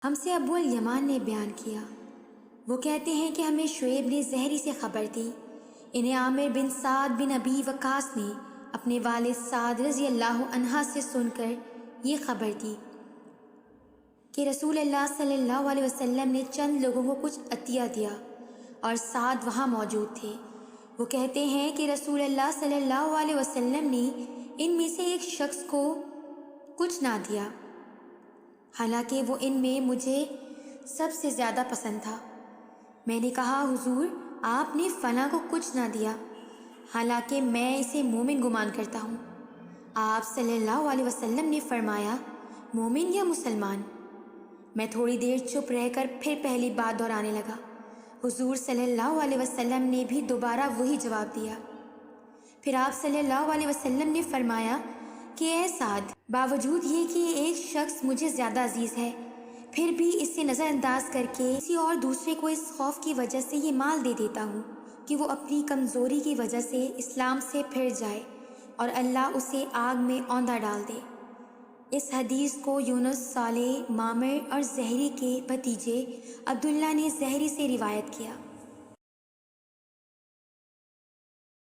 ہم سے ابو الیمان نے بیان کیا، وہ کہتے ہیں کہ ہمیں شعیب نے زہری سے خبر دی، انہیں عامر بن سعد بن ابی وقاص نے اپنے والد سعد رضی اللہ عنہ سے سن کر یہ خبر دی کہ رسول اللہ صلی اللہ علیہ وسلم نے چند لوگوں کو کچھ عطیہ دیا اور سعد وہاں موجود تھے۔ وہ کہتے ہیں کہ رسول اللہ صلی اللہ علیہ وسلم نے ان میں سے ایک شخص کو کچھ نہ دیا، حالانکہ وہ ان میں مجھے سب سے زیادہ پسند تھا۔ میں نے کہا، حضور آپ نے فلاں کو کچھ نہ دیا، حالانکہ میں اسے مومن گمان کرتا ہوں۔ آپ صلی اللہ علیہ وسلم نے فرمایا، مومن یا مسلمان؟ میں تھوڑی دیر چپ رہ کر پھر پہلی بات دہرانے لگا۔ حضور صلی اللہ علیہ وسلم نے بھی دوبارہ وہی جواب دیا۔ پھر آپ صلی اللہ علیہ وسلم نے فرمایا کہ اے سعد، باوجود یہ کہ ایک شخص مجھے زیادہ عزیز ہے، پھر بھی اس سے نظر انداز کر کے کسی اور دوسرے کو اس خوف کی وجہ سے یہ مال دے دیتا ہوں کہ وہ اپنی کمزوری کی وجہ سے اسلام سے پھر جائے اور اللہ اسے آگ میں اوندھا ڈال دے۔ اس حدیث کو یونس، صالح، معمر اور زہری کے بھتیجے عبداللہ نے زہری سے روایت کیا۔